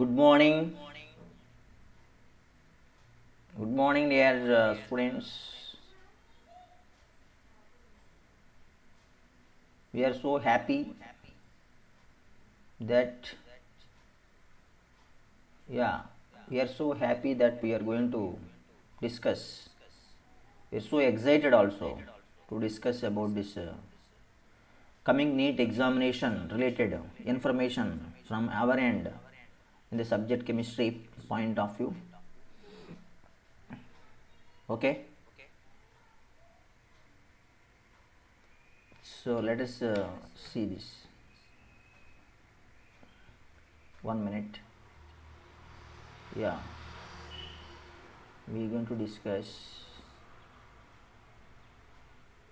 Good morning. Good morning, dear students. We are so happy that, yeah, we are so happy that we are going to discuss. We are so excited also to discuss about this coming NEET examination related information from our end in the subject chemistry point of view. Okay. So let us see this. 1 minute. Yeah, we are going to discuss.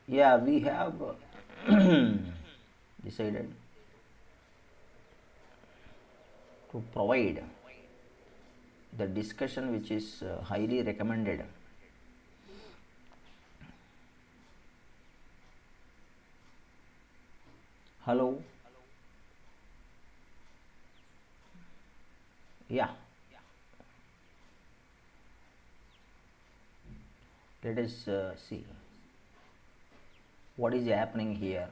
Yeah, we have decided to provide the discussion which is highly recommended. Hello. Yeah, let us see what is happening here.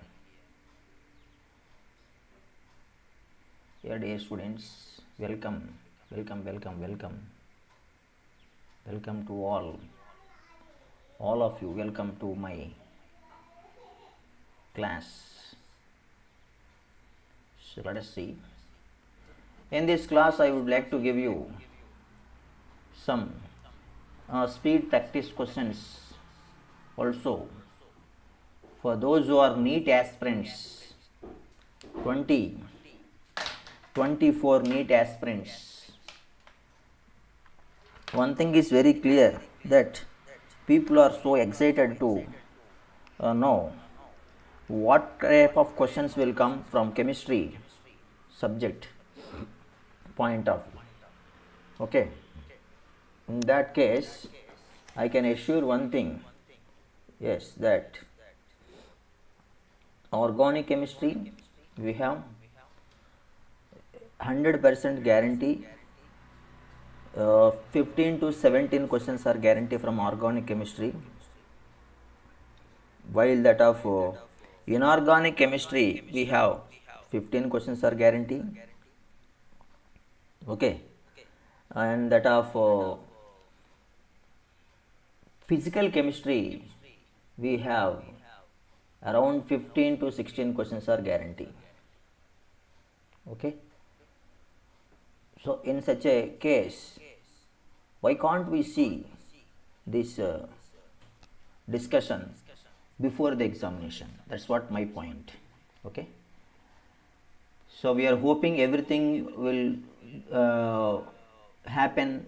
Yeah, dear students, welcome, welcome, welcome, welcome, welcome to all of you. Welcome to my class. So let us see. In this class, I would like to give you some speed practice questions also for those who are NEET aspirants, 24 NEET aspirants. One thing is very clear that people are so excited to know what type of questions will come from chemistry subject point of view. Okay. In that case, I can assure one thing, yes, that organic chemistry we have 100% guarantee. 15 to 17 questions are guaranteed from organic chemistry, while that of inorganic chemistry we have 15 questions are guaranteed. Okay, and that of physical chemistry we have around 15 to 16 questions are guaranteed. Okay, so in such a case, why can't we see this discussion before the examination? That's what my point. Okay, so we are hoping everything will happen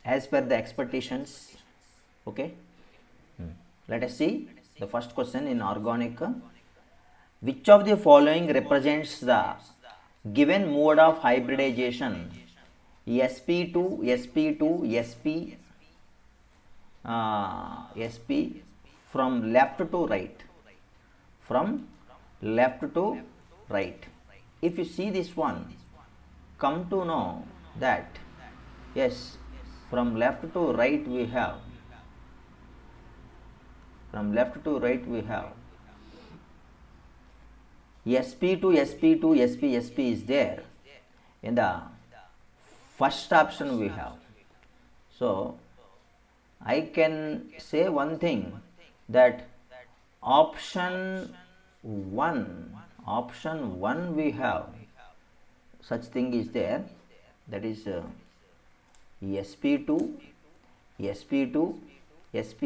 as per the expectations. Okay, let us see the first question in organic. Which of the following represents the given mode of hybridization? sp2 sp2 sp sp from left to right, from left to right. If you see this one, come to know that yes, from left to right we have, from left to right we have sp2 sp2 sp sp is there in the first option we have. So I can say one thing, that option 1 we have such thing is there, that is sp2 sp2 sp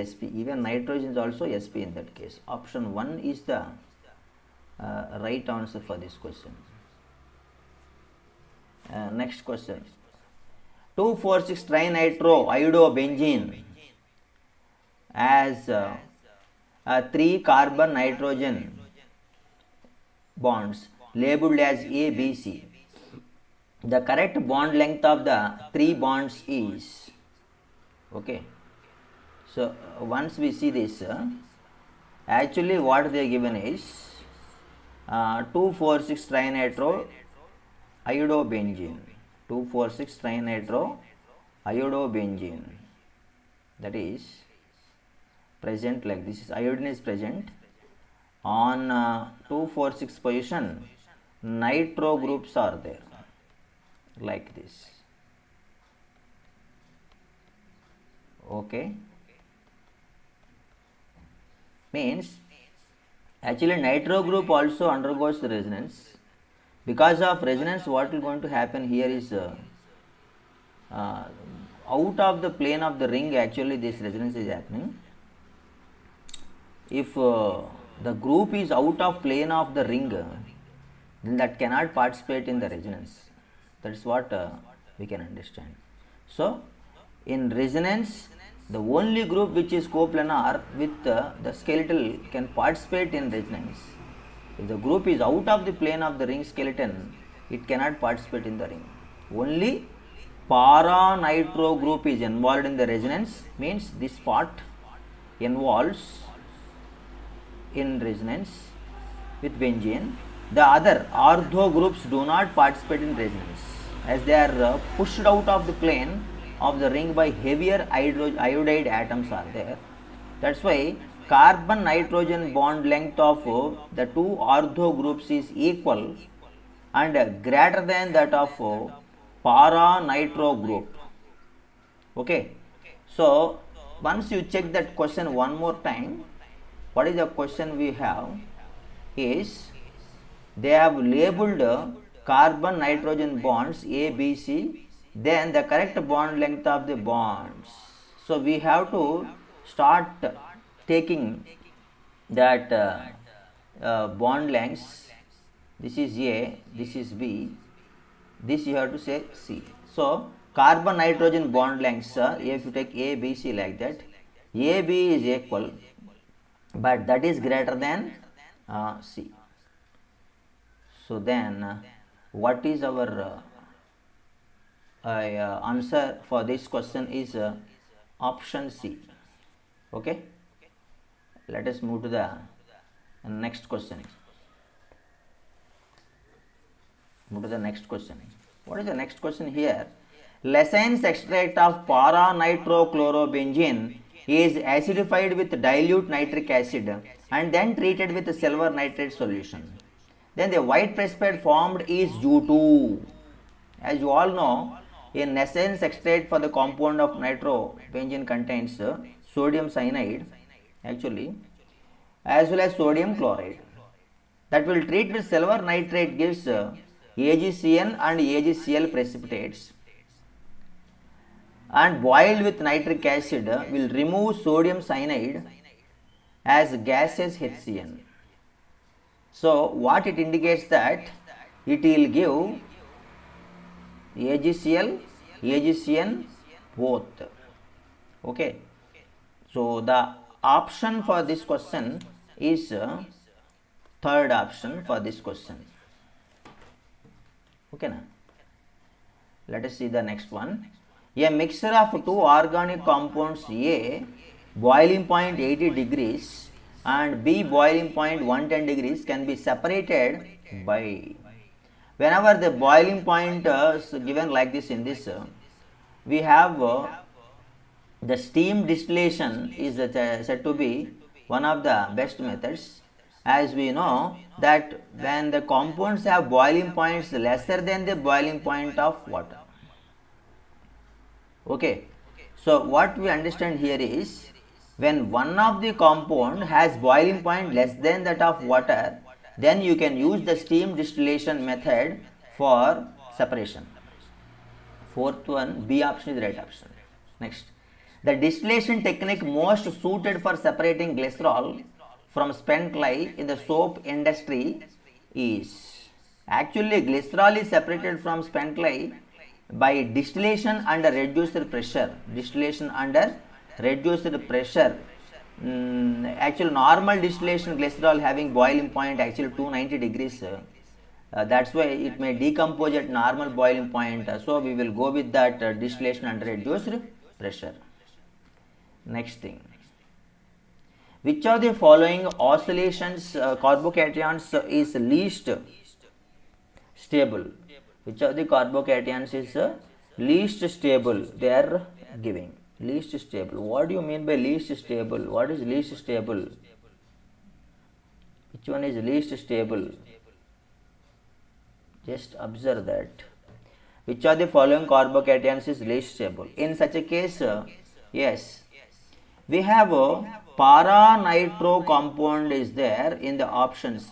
sp, even nitrogen is also sp. In that case, option 1 is the right answer for this question. Next question, 2,4,6 trinitroiodobenzene as 3 carbon nitrogen bonds labeled as A, B, C. The correct bond length of the 3 bonds is, okay. So once we see this, actually what they are given is 2,4,6 trinitroiodobenzene. 2,4,6 trinitroiodobenzene, that is present like this. Is iodine is present on 2,4,6 position. Nitro groups are there like this. Okay, means actually nitro group also undergoes the resonance. Because of resonance, what is going to happen here is out of the plane of the ring, actually this resonance is happening. If the group is out of plane of the ring, then that cannot participate in the resonance. That is what we can understand. So in resonance, the only group which is coplanar with the skeletal can participate in resonance. If the group is out of the plane of the ring skeleton, it cannot participate in the ring. Only para-nitro group is involved in the resonance, means this part involves in resonance with benzene. The other ortho groups do not participate in resonance, as they are pushed out of the plane of the ring by heavier iodide atoms are there. That's why carbon nitrogen bond length of the two ortho groups is equal and greater than that of para nitro group. Okay, so once you check that question one more time, what is the question we have is they have labeled carbon nitrogen bonds A, B, C, then the correct bond length of the bonds. So we have to start taking that bond lengths. This is A, this is B, this you have to say C. So carbon nitrogen bond lengths, if you take A, B, C like that, A, B is equal, but that is greater than C. So then what is our answer for this question is option C. Okay, let us move to the next question. What is the next question here? Lessons extract of para-nitrochlorobenzene is acidified with dilute nitric acid and then treated with silver nitrate solution. Then the white precipitate formed is due to, as you all know, a Nessen's extract for the compound of nitrobenzene contains sodium cyanide actually, as well as sodium chloride. That will treat with silver nitrate gives AgCN and AgCl precipitates, and boiled with nitric acid will remove sodium cyanide as gaseous HCN. So what it indicates that it will give AgCl, AgCN both. Okay, so the option for this question is third option for this question. Okay, now let us see the next one. A mixture of two organic compounds A boiling point 80 degrees and B boiling point 110 degrees can be separated by, whenever the boiling point is given like this in this, we have the steam distillation is said to be one of the best methods, as we know that when the compounds have boiling points lesser than the boiling point of water. Okay, so what we understand here is when one of the compound has boiling point less than that of water, then you can use the steam distillation method for separation. Fourth one, B option is the right option. Next, the distillation technique most suited for separating glycerol from spent lye in the soap industry is, actually glycerol is separated from spent lye by distillation under reduced pressure. Actually normal distillation glycerol having boiling point actually 290 degrees. That's why it may decompose at normal boiling point. So we will go with that distillation under reduced pressure. Next thing, which of the following oscillations carbocations is least stable? Which of the carbocations is least stable? They are giving least stable. What do you mean by least stable? What is least stable? Which one is least stable? Just observe that. Which of the following carbocations is least stable? In such a case, yes, we have a para-nitro compound is there in the options,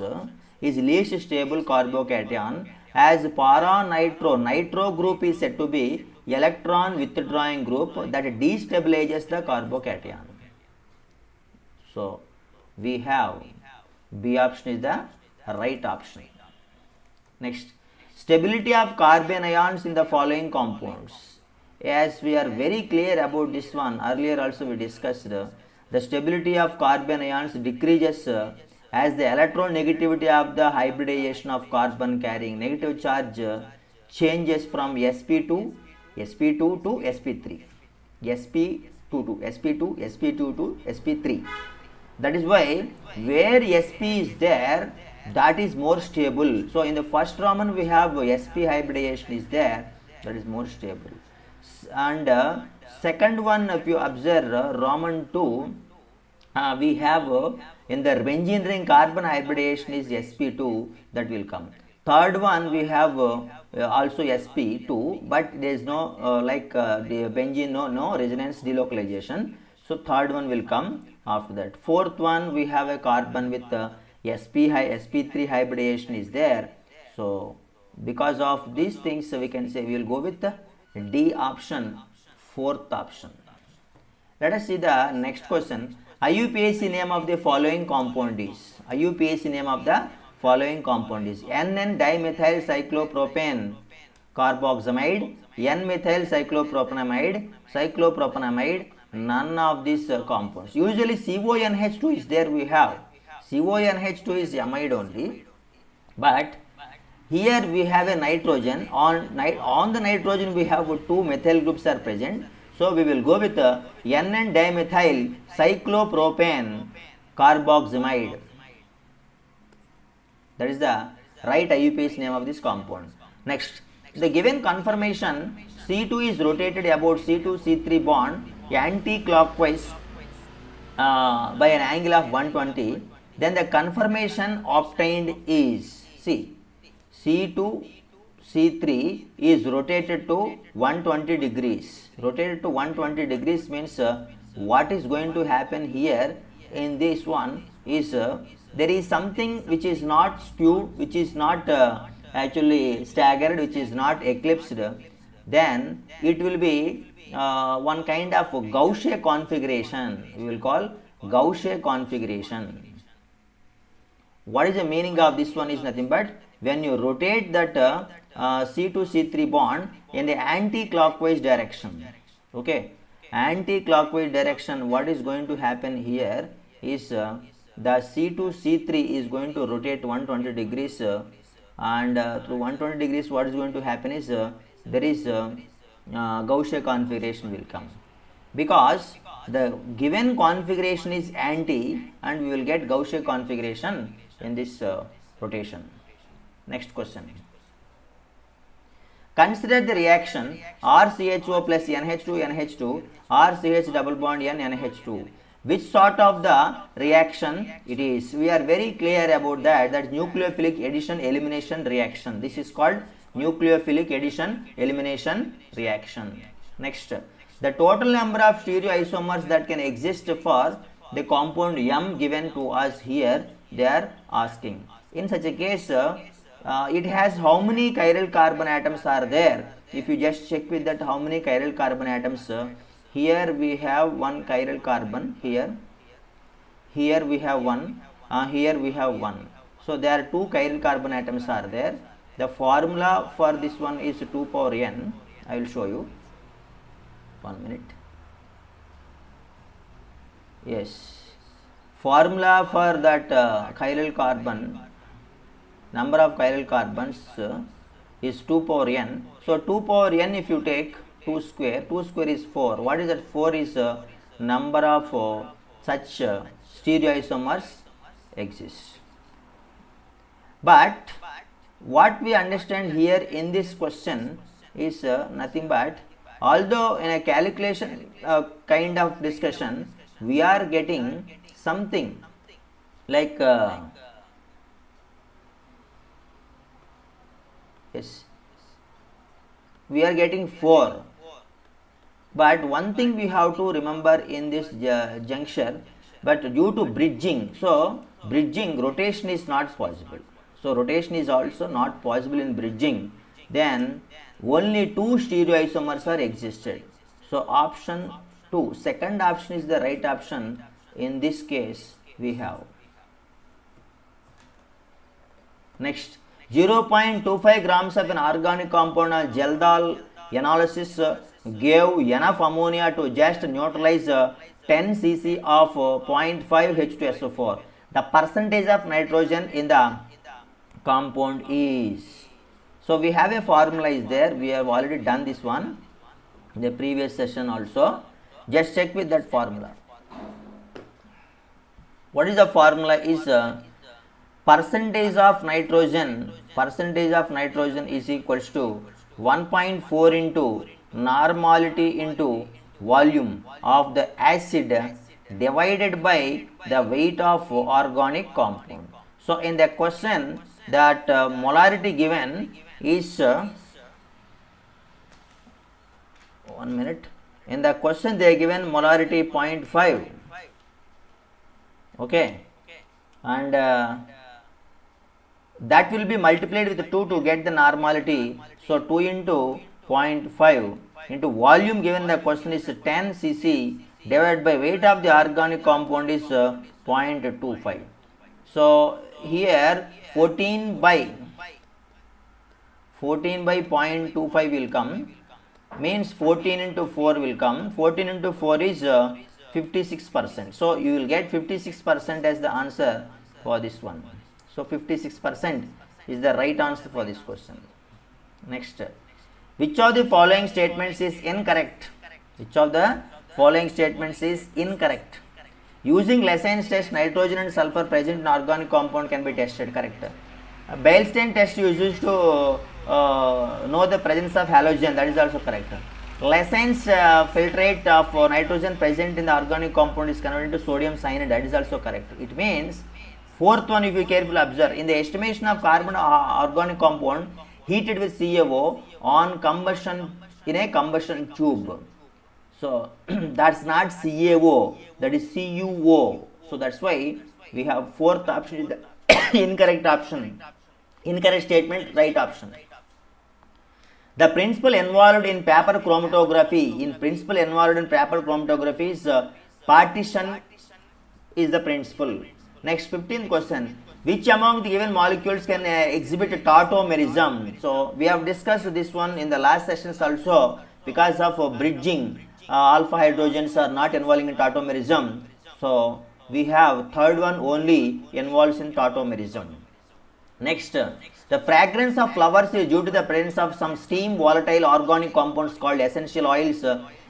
is least stable carbocation, as nitro group is said to be electron withdrawing group that destabilizes the carbocation. So we have B option is the right option. Next, stability of carbon ions in the following compounds. As we are very clear about this one, earlier also we discussed, the stability of carbon ions decreases as the electronegativity of the hybridization of carbon carrying negative charge changes from sp2 to sp3, sp2 to sp2, sp2 to sp3. That is why where sp is there, that is more stable. So in the first Roman we have sp hybridization is there, that is more stable. And second one, if you observe Roman 2, we have in the benzene ring carbon hybridization is sp2, that will come. Third one we have also sp2, but there is no the benzene no resonance delocalization. So third one will come after that. Fourth one we have a carbon with sp3 hybridization is there. So because of these things we can say we will go with the D option, fourth option. Let us see the next question. IUPAC name of the following compound is, IUPAC name of the following compound is NN dimethyl cyclopropane carboxamide, N-methyl cyclopropamide, none of these compounds. Usually CONH2 is there, we have CONH2 is amide only, but here we have a nitrogen. On the nitrogen we have two methyl groups are present. So we will go with NN dimethyl cyclopropane carboxamide. That is the right IUPAC name of this compound. Next, the given conformation C2 is rotated about C2 C3 bond anti-clockwise by an angle of 120. Then the conformation obtained is, see, C2 C3 is rotated to 120 degrees. Rotated to 120 degrees means what is going to happen here in this one is there is something which is not skewed, which is not actually staggered, which is not eclipsed. Then it will be one kind of Gaussian configuration. We will call Gaussian configuration. What is the meaning of this one is nothing but when you rotate that C2 C3 bond in the anti-clockwise direction. Okay, anti-clockwise direction, what is going to happen here is the C2 C3 is going to rotate 120 degrees and through 120 degrees what is going to happen is there is Gaussian configuration will come, because the given configuration is anti and we will get Gaussian configuration in this rotation. Next question. Consider the reaction RCHO plus NH2 RCH double bond NH2. Which sort of the reaction it is? We are very clear about that nucleophilic addition elimination reaction. This is called nucleophilic addition elimination reaction. Next, the total number of stereoisomers that can exist for the compound M given to us here, they are asking. In such a case, it has how many chiral carbon atoms are there? If you just check with that how many chiral carbon atoms, here we have one chiral carbon, here we have one, here we have one. So there are two chiral carbon atoms are there. The formula for this one is 2 power n. I will show you. 1 minute. Yes. Formula for that chiral carbon, number of chiral carbons is 2 power n. So 2 power n if you take 2 square is 4. What is that? 4 is number of such stereoisomers exist. But what we understand here in this question is nothing but, although in a calculation kind of discussion we are getting something like yes, we are getting 4, but one thing we have to remember in this juncture, but due to bridging, so bridging rotation is not possible, so rotation is also not possible in bridging, then only 2 stereoisomers are existed, so option 2, second option is the right option in this case we have. Next, 0.25 grams of an organic compound on Geldal analysis gave enough ammonia to just neutralize 10 cc of 0.5 H2SO4. The percentage of nitrogen in the compound is. So we have a formula is there. We have already done this one in the previous session also. Just check with that formula. What is the formula is percentage of nitrogen is equals to 1.4 into normality into volume of the acid divided by the weight of organic compound. So in the question that molarity given is 1 minute. In the question they are given molarity 0.5. Okay, and that will be multiplied with 2 to get the normality. So 2 into 0.5 into volume given the question is 10 cc divided by weight of the organic compound is 0.25. So here 14 by 0.25 will come, means 14 into 4 will come. 14 into 4 is 56%. So you will get 56% as the answer for this one. So 56% is the right answer for this question. Next, which of the following statements is incorrect? Which of the following statements is incorrect? Using Lesson's test, nitrogen and sulfur present in organic compound can be tested. Correct. Beilstein test is used to know the presence of halogen. That is also correct. Lesson's filtrate of nitrogen present in the organic compound is converted to sodium cyanide. That is also correct. It means fourth one, if you carefully observe, in the estimation of carbon organic compound heated with CaO on combustion in a combustion tube. So that's not CaO, that is CuO. So that's why we have fourth option is the incorrect option. Incorrect statement, right option. The principle involved in paper chromatography, is partition is the principle. Next, 15th question. Which among the given molecules can exhibit tautomerism? So we have discussed this one in the last sessions also. Because of bridging, alpha hydrogens are not involving in tautomerism. So we have third one only involves in tautomerism. Next, the fragrance of flowers is due to the presence of some steam volatile organic compounds called essential oils.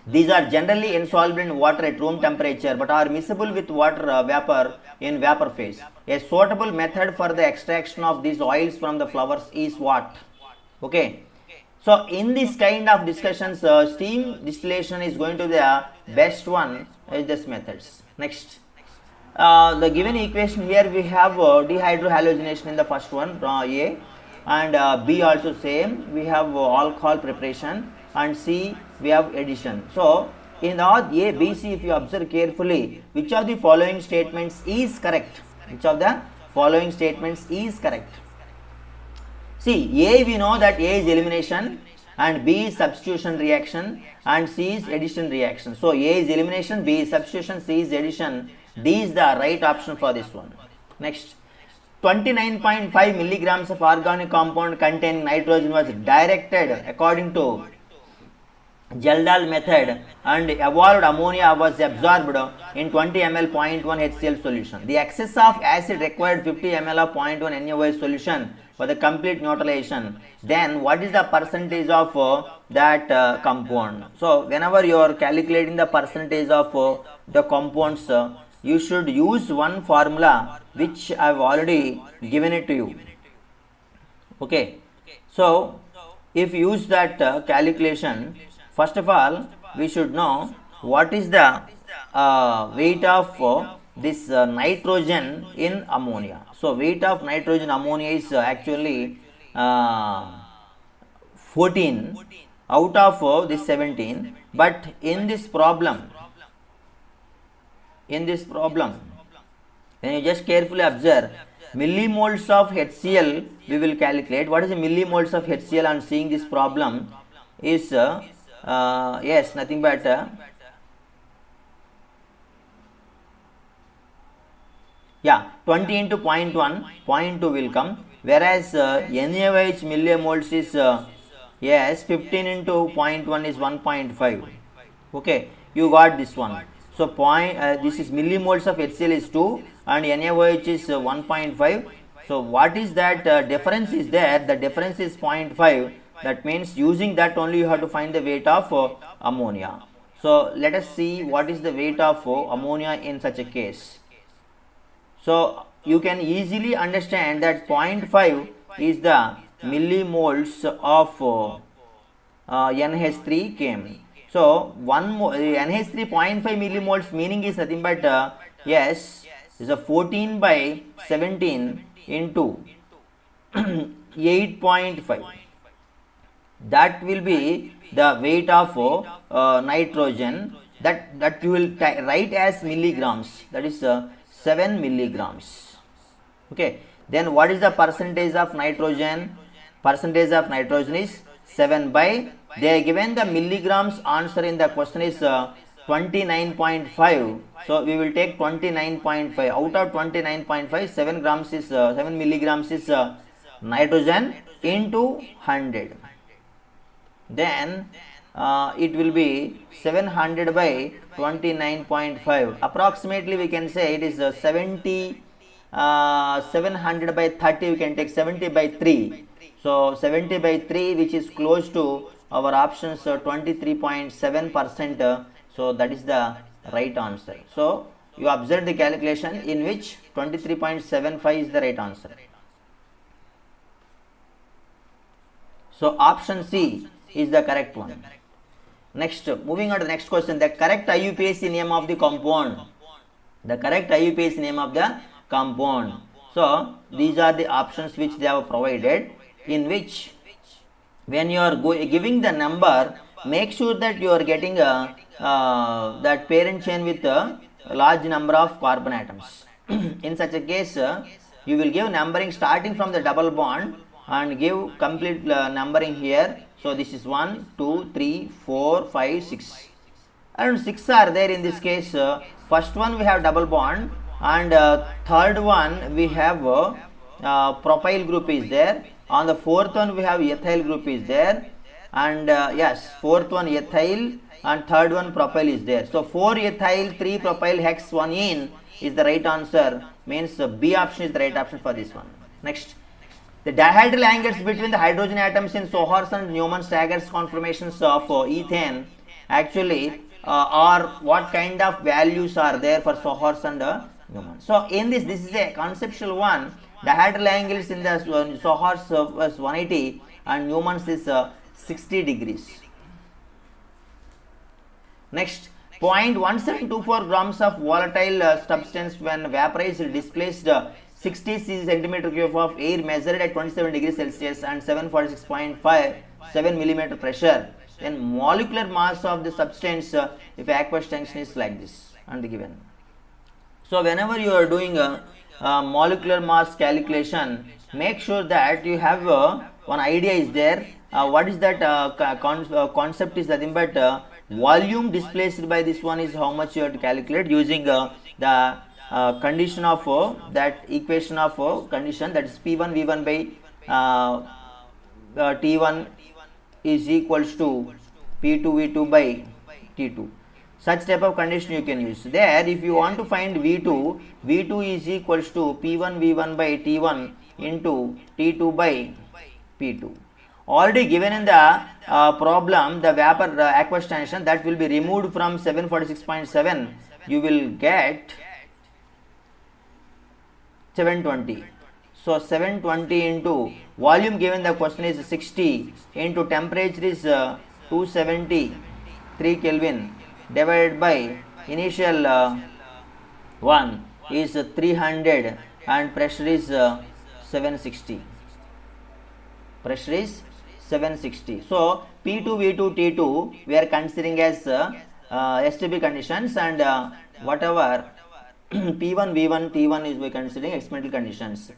These are generally insoluble in water at room temperature but are miscible with water vapor in vapor phase. A suitable method for the extraction of these oils from the flowers is what? Okay. So in this kind of discussions, steam distillation is going to be the best one is this methods. Next. The given equation here we have dehydrohalogenation in the first one, A, and B also same. We have alcohol preparation, and C we have addition. So in the A, B, C, if you observe carefully, which of the following statements is correct? Which of the following statements is correct? See, A we know that A is elimination, and B is substitution reaction, and C is addition reaction. So A is elimination, B is substitution, C is addition. D is the right option for this one. Next, 29.5 milligrams of organic compound containing nitrogen was directed according to Geldal method, and evolved ammonia was absorbed in 20 ml 0.1 HCl solution. The excess of acid required 50 ml of 0.1 NaOH solution for the complete neutralization. Then what is the percentage of that compound? So whenever you are calculating the percentage of the compounds, you should use one formula which I have already given it to you. Okay, so if you use that calculation, first of all we should know what is the weight of this nitrogen in ammonia. So weight of nitrogen ammonia is actually 14 out of this 17, but in this problem when you just carefully observe millimoles of HCl, we will calculate what is the millimoles of HCl on seeing this problem is yes, nothing but yeah, 20 into 0.1, 0.2 will come, whereas NaOH millimoles is yes, 15 into 0.1 is 1.5. Okay, you got this one. So this is millimoles of HCl is 2 and NaOH is 1.5. So what is that difference is there? The difference is 0.5. That means using that only you have to find the weight of ammonia. So let us see what is the weight of ammonia in such a case. So you can easily understand that 0.5 is the millimoles of NH3 came. So NH3 0.5 millimoles meaning is nothing but yes, is a 14 by 17 into 8.5. That will be the weight of nitrogen that you will write as milligrams, that is 7 milligrams. Okay, then what is the percentage of nitrogen? Percentage of nitrogen is 7 by, they are given the milligrams, answer in the question is 29.5. so we will take 29.5 out of 29.5. 7 grams is 7 milligrams is nitrogen into 100, then it will be 700 by 29.5. approximately we can say it is 70 700 by 30, we can take 70 by 3. So 70 by 3, which is close to our options 23.7%. So that is the right answer. So you observe the calculation in which 23.75 is the right answer. So option C is the correct one. Next, moving on to the next question, the correct IUPAC name of the compound. The correct IUPAC name of the compound. So these are the options which they have provided, in which when you are giving the number, make sure that you are getting that parent chain with a large number of carbon atoms. In such a case, you will give numbering starting from the double bond and give complete numbering here. So this is 1, 2, 3, 4, 5, 6. Around 6 are there in this case. First one we have double bond, and third one we have propyl group is there. On the fourth one we have ethyl group is there, and yes, fourth one ethyl and third one propyl is there. So 4 ethyl, 3 propyl, hex 1 ene is the right answer, means B option is the right option for this one. Next, the dihedral angles between the hydrogen atoms in Sohars and Newman-Staggers conformations of ethane actually are what kind of values are there for Sohars and Newman. So in this is a conceptual one. Dihedral angles in the Sohars was 180 and Newman's is 60 degrees. Next, 0.1724 grams of volatile substance when vaporized displaced 60 centimeter cube of air measured at 27 degrees Celsius and 746.57 millimeter pressure. Then molecular mass of the substance if aqueous tension is like this and given. So whenever you are doing a molecular mass calculation, make sure that you have one idea is there. What is that concept is nothing but volume displaced by this one is how much you have to calculate using the condition of that equation of condition, that is P1 V1 by T1 is equals to P2 V2 by T2. Such type of condition you can use. There if you want to find V2, V2 is equals to P1 V1 by T1 into T2 by P2. Already given in the problem, the vapor aqueous tension that will be removed from 746.7, you will get 720. So 720 into volume given the question is 60 into temperature is 273 Kelvin divided by initial 1 is 300 and pressure is 760. Pressure is 760. So P2, V2, T2 we are considering as STP conditions, and whatever P1, V1, T1 is we considering experimental conditions.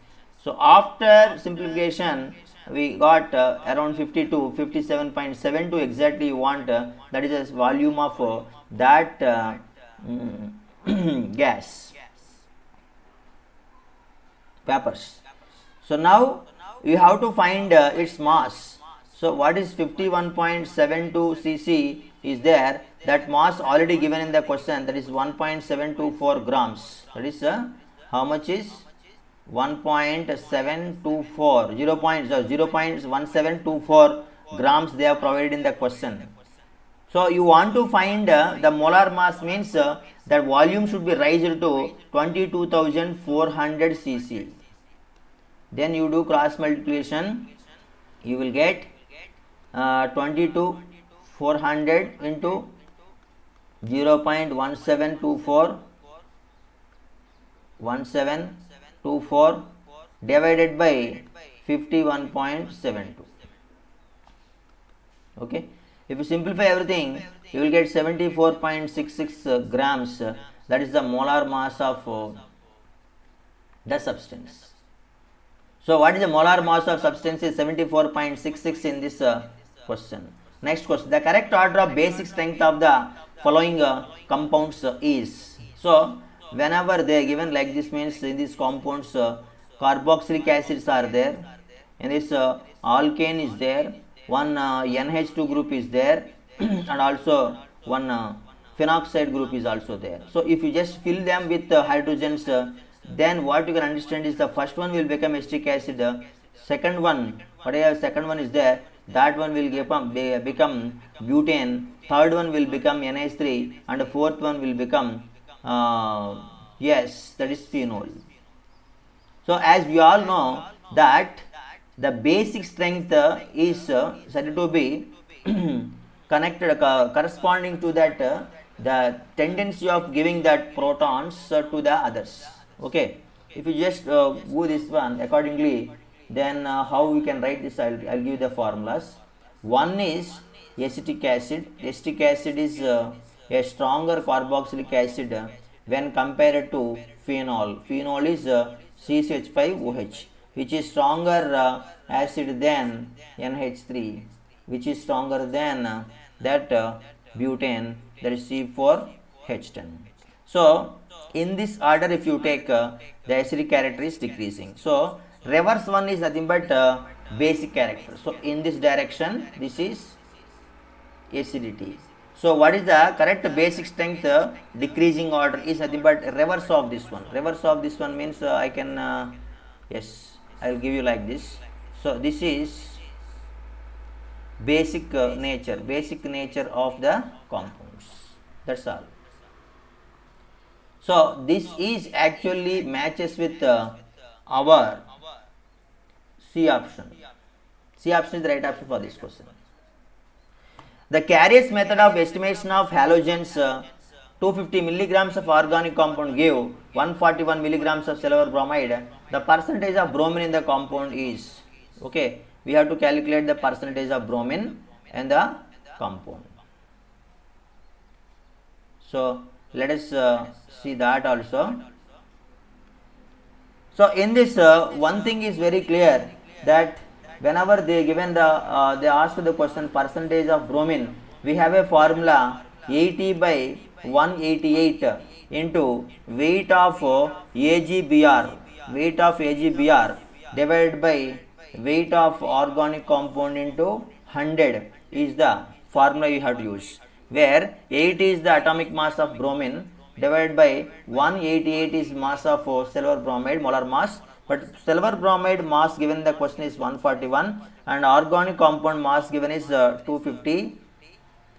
So after simplification we got around 52, 57.72 exactly you want, that is the volume of that gas vapors. So now you have to find its mass. So what is 51.72 cc is there, that mass already given in the question, that is 1.724 grams. That is how much is 1.724 0.1724 grams they have provided in the question. So you want to find the molar mass, means that volume should be raised to 22,400 cc. Then you do cross multiplication, you will get 22,400 into 0.1724 divided by 51.72. Okay, if you simplify everything you will get 74.66 grams, that is the molar mass of the substance. So what is the molar mass of substance is 74.66 in this question. Next question, the correct order of basic strength of the following compounds is. So whenever they are given like this, means in these compounds carboxylic acids are there, in this alkane is there, one NH2 group is there and also one phenoxide group is also there. So if you just fill them with hydrogens, then what you can understand is the first one will become acetic acid, second one, whatever second one is there, that one will become butane, third one will become NH3 and the fourth one will become yes, that is phenol. So as we all know that the basic strength is said to be connected corresponding to that the tendency of giving that protons to the others. Okay, if you just go this one accordingly, then how we can write this, I'll give the formulas. One is acetic acid. Acetic acid is a stronger carboxylic acid when compared to phenol. Phenol is CH5OH, which is stronger acid than NH3, which is stronger than that butane, that is C4H10. So in this order if you take the acidic character is decreasing. So reverse one is nothing but basic character. So in this direction this is acidity. So what is the correct basic strength decreasing order is nothing but reverse of this one. Reverse of this one means I can yes, I will give you like this. So this is basic nature of the compounds. That's all. So this is actually matches with our C option. C option is the right option for this question. The Carrier's method of estimation of halogens, 250 milligrams of organic compound gave 141 milligrams of silver bromide. The percentage of bromine in the compound is, okay, we have to calculate the percentage of bromine in the compound. So let us see that also. So in this one thing is very clear, that whenever they given the they ask the question percentage of bromine, we have a formula 80 by 188 into weight of AgBr, divided by weight of organic compound into 100 is the formula you have to use, where 8 is the atomic mass of bromine divided by 188 is mass of silver bromide, molar mass. But silver bromide mass given in the question is 141 and organic compound mass given is 250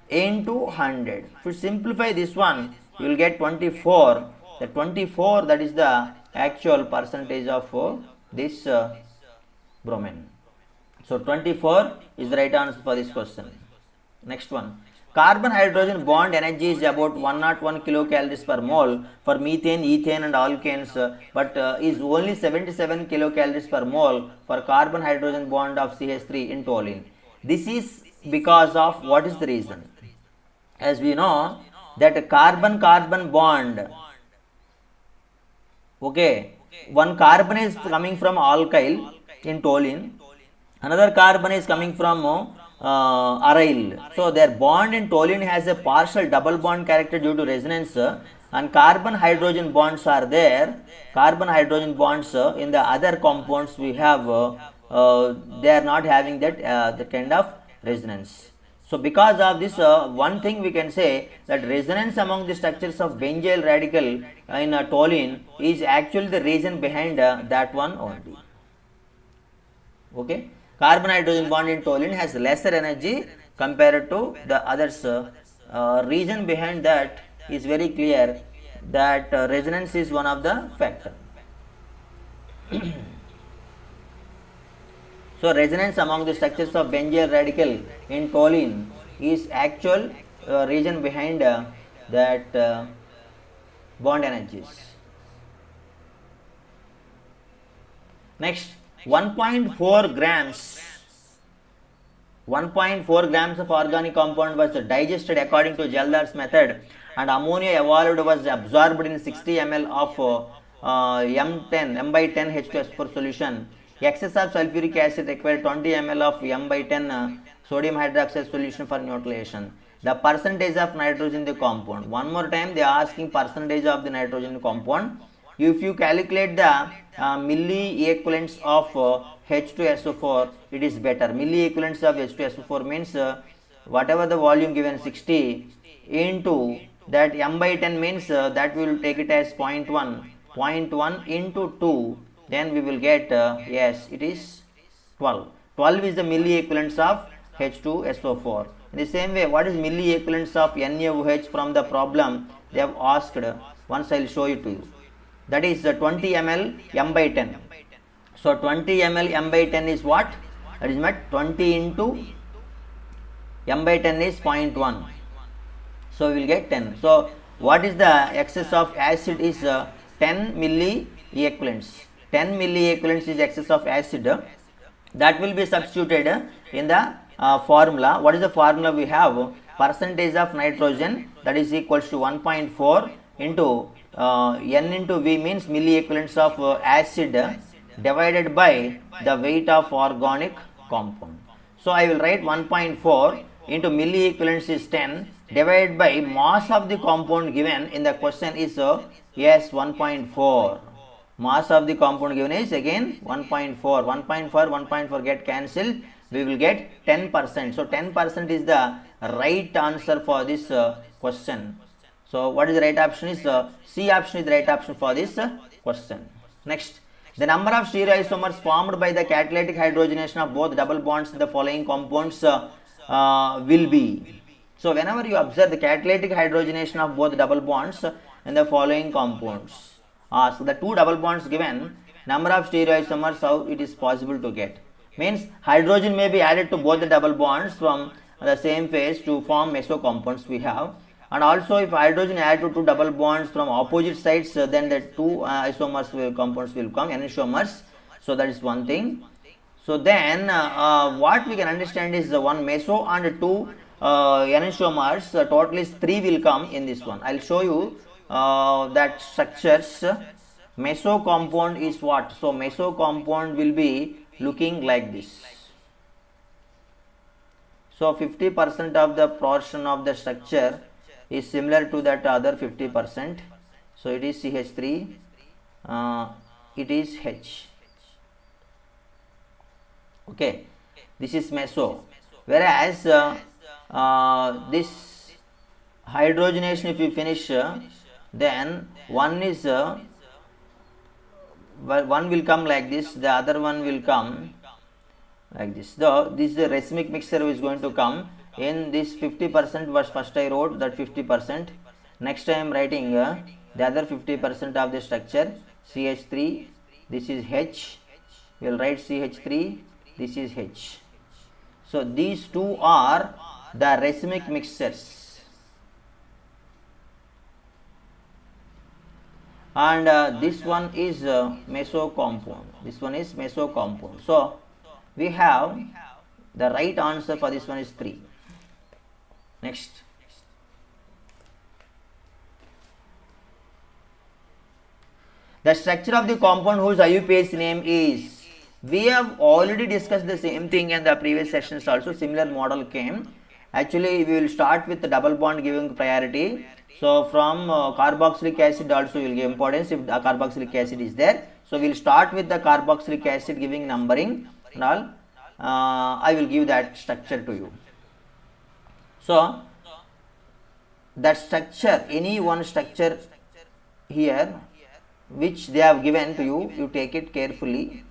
into 100. If you simplify this one, you will get 24. The 24, that is the actual percentage of this bromine. So 24 is the right answer for this question. Next one. Carbon hydrogen bond energy is about 101 kilocalories per mole for methane, ethane and alkanes, but is only 77 kilocalories per mole for carbon hydrogen bond of CH3 in toluene. This is because of what is the reason? As we know that carbon carbon bond, okay, one carbon is coming from alkyl in toluene, another carbon is coming from aryl. So their bond in toluene has a partial double bond character due to resonance, and carbon hydrogen bonds are there. Carbon hydrogen bonds in the other compounds we have, they are not having that kind of resonance. So because of this, one thing we can say that resonance among the structures of benzyl radical in toluene is actually the reason behind that one only. Okay, carbon hydrogen bond in toluene has lesser energy compared to the others. Reason behind that is very clear, that resonance is one of the factor. So resonance among the structures of benzyl radical in toluene is actual reason behind that bond energies. Next, 1.4 grams 1.4 grams of organic compound was digested according to Geldar's method, and ammonia evolved was absorbed in 60 ml of M by 10 H2SO4 solution. Excess of sulfuric acid required 20 ml of M by 10 sodium hydroxide solution for neutralization. The percentage of nitrogen in the compound. One more time they are asking percentage of the nitrogen in the compound. If you calculate the milli equivalents of H2SO4, it is better. Milli equivalents of H2SO4 means whatever the volume given 60 into that M by 10 means that we will take it as 0.1. 0.1 into 2, then we will get yes, it is 12. 12 is the milli equivalents of H2SO4. In the same way, what is milli equivalents of NaOH from the problem they have asked? Once I will show it to you. That is 20 ml M by 10. So 20 ml M by 10 is what? That is met 20 into M by 10 is 0.1. So we will get 10. So what is the excess of acid is 10 milli equivalents. 10 milli equivalents is excess of acid. That will be substituted in the formula. What is the formula we have? Percentage of nitrogen, that is equals to 1.4 into N into V means milli equivalents of acid divided by the weight of organic compound. So I will write 1.4 into milli equivalents is 10 divided by mass of the compound given in the question is yes 1.4. Mass of the compound given is again 1.4. 1.4 get cancelled. We will get 10%. So 10% is the right answer for this question. So what is the right option is C option is the right option for this question. Next, the number of stereoisomers formed by the catalytic hydrogenation of both double bonds in the following compounds will be. So whenever you observe the catalytic hydrogenation of both double bonds in the following compounds, so the two double bonds given, number of stereoisomers, how it is possible to get? Means hydrogen may be added to both the double bonds from the same phase to form meso compounds we have. And also if hydrogen added to two double bonds from opposite sides, then the two isomers compounds will come, anisomers. So that is one thing. So then what we can understand is one meso and two anisomers, total is 3 will come in this one. I will show you that structures. Meso compound is what? So meso compound will be looking like this. So 50% of the portion of the structure is similar to that other 50%. So it is CH3, it is H. Okay, this is meso. Whereas this hydrogenation, if you finish, then one is one will come like this, the other one will come like this. Though this is a racemic mixture is going to come in this 50% was first I wrote that 50%. Next I am writing the other 50% of the structure CH3, this is H, we will write CH3, this is H. So these two are the racemic mixtures, and this one is meso compound. This one is meso compound. So we have the right answer for this one is 3. Next. The structure of the compound whose IUPAC name is, we have already discussed the same thing in the previous sessions also, similar model came. Actually, we will start with the double bond giving priority. So from carboxylic acid also we will give importance if the carboxylic acid is there. So we will start with the carboxylic acid giving numbering and all. I will give that structure to you. So that structure, any one structure here which they have given to you, you take it carefully.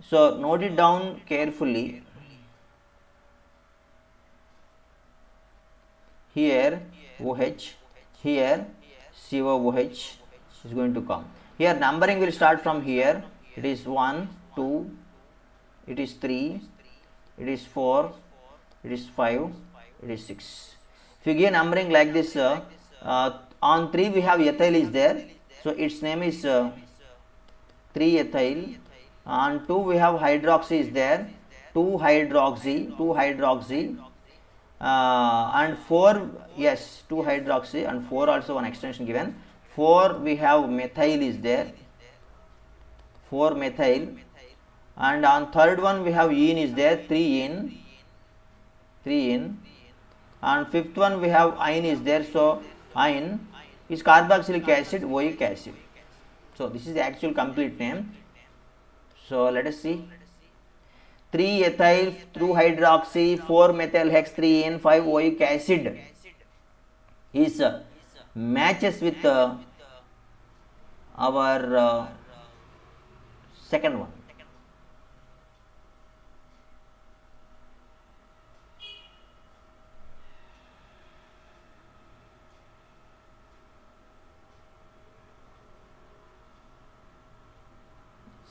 So note it down carefully. Here OH, here COOH is going to come. Here numbering will start from here. It is 1, 2, it is 3, it is 4, it is 5, it is 6. If you give numbering like this, on 3 we have ethyl is there, so its name is 3-ethyl. On 2 we have hydroxy is there, 2-hydroxy, and 4, yes, 2-hydroxy, and 4 also one extension given. 4 we have methyl is there, 4-methyl, and on third one we have ene is there, 3-ene, and fifth one we have ine is there, so ine is carboxylic acid, oic acid. So this is the actual complete name. So let us see. 3-ethyl, 2-hydroxy, 4-methyl hex 3-ene, 5-oic acid is matches with our second one.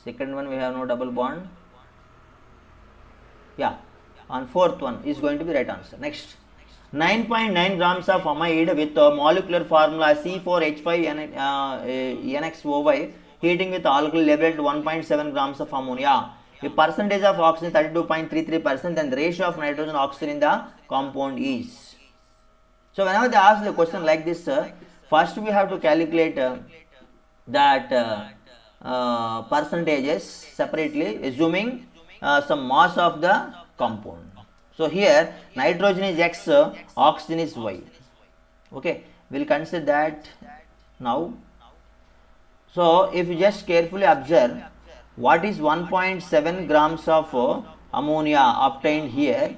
Second one we have no double bond. Yeah, on fourth one is going to be right answer. Next, 9.9 grams of amide with molecular formula C4H5NXOY heating with alcohol labeled 1.7 grams of ammonia. If percentage of oxygen 32.33%, then the ratio of nitrogen oxygen in the compound is. So whenever they ask the question like this, first we have to calculate that percentages separately, assuming some mass of the compound. So here nitrogen is X, oxygen is Y. Okay, we will consider that now. So if you just carefully observe what is 1.7 grams of ammonia obtained here,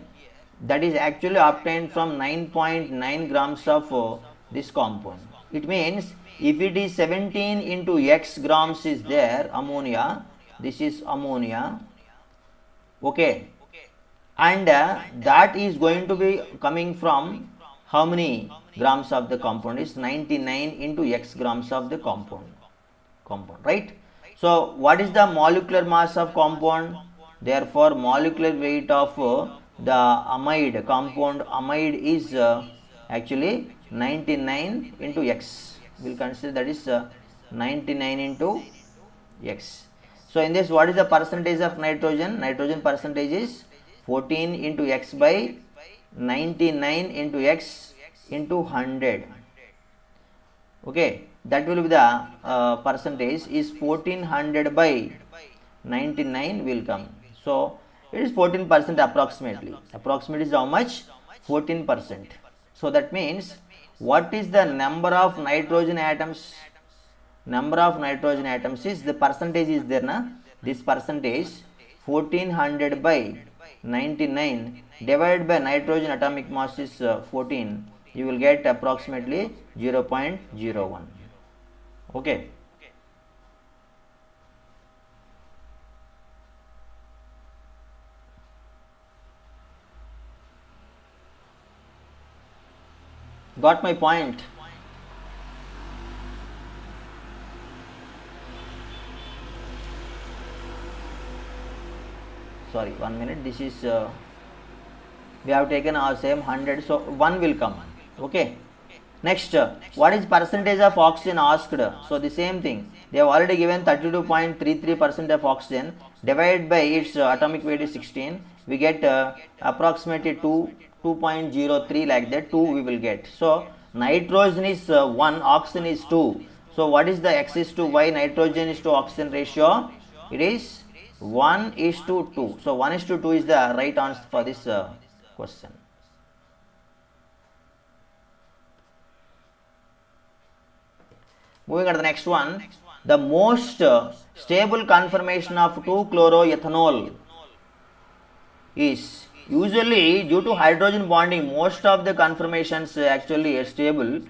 that is actually obtained from 9.9 grams of this compound. It means if it is 17 into X grams is there ammonia, this is ammonia, okay, and that is going to be coming from how many grams of the compound is 99 into X grams of the compound, right? So what is the molecular mass of compound? Therefore molecular weight of the amide, compound amide is actually 99 into X. We will consider that is 99 into X. So in this, what is the percentage of nitrogen? Nitrogen percentage is 14 into X by 99 into X into 100. Okay, that will be the percentage is 1400 by 99 will come. So it is 14% approximately. Approximately is how much? 14%. So that means what is the number of nitrogen atoms? Number of nitrogen atoms is the percentage is there na. This percentage 1400 by 99 divided by nitrogen atomic mass is 14. You will get approximately 0.01. Okay. Got my point? sorry, 1 minute. This is we have taken our same 100, so 1 will come. Okay. Next, what is percentage of oxygen asked? So the same thing. They have already given 32.33% of oxygen. Divided by its atomic weight is 16. We get approximately 2.03, like that. 2 we will get. So nitrogen is 1, oxygen is 2. So what is the X is to Y nitrogen is to oxygen ratio? It is 1 is to 2. So 1 is to 2 is the right answer for this question. Moving on to the next one, the most stable conformation of 2-chloroethanol is usually due to hydrogen bonding. Most of the conformations actually are stable.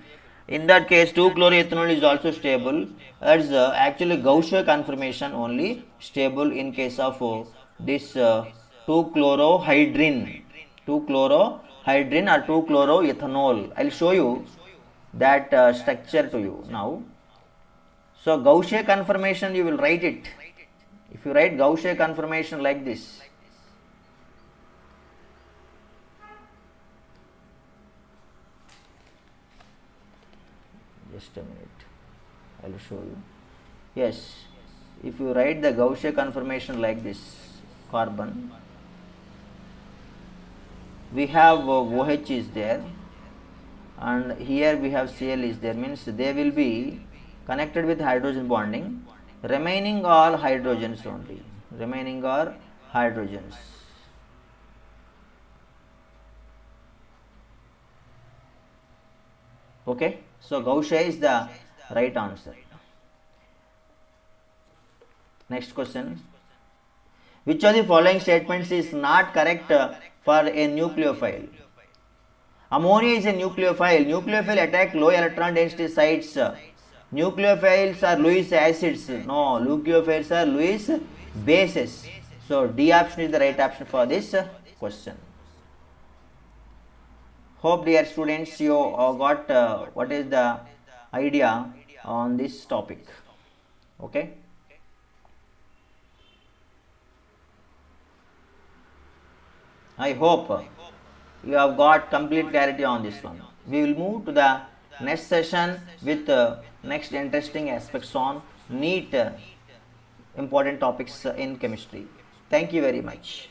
In that case, 2-chloroethanol is also stable. That is actually Gaussian conformation only stable in case of this 2-chlorohydrin, 2-chlorohydrin or 2-chloroethanol. I will show you that structure to you now. So Gaussian conformation, you will write it. If you write Gaussian conformation like this, just a minute, I will show you. Yes, if you write the Gaussian conformation like this, carbon, we have OH is there, and here we have Cl is there, means they will be connected with hydrogen bonding. Remaining are hydrogens only. Remaining are hydrogens. Okay, so Gaussian is the right answer. Next question. Which of the following statements is not correct for a nucleophile? Ammonia is a nucleophile. Nucleophile attack low electron density sites. Nucleophiles are Lewis acids. No, nucleophiles are Lewis bases. So D option is the right option for this question. Hope dear students you got what is the idea on this topic. Okay. I hope you have got complete clarity on this one. We will move to the next session with next interesting aspects on NEET important topics in chemistry. Thank you very much.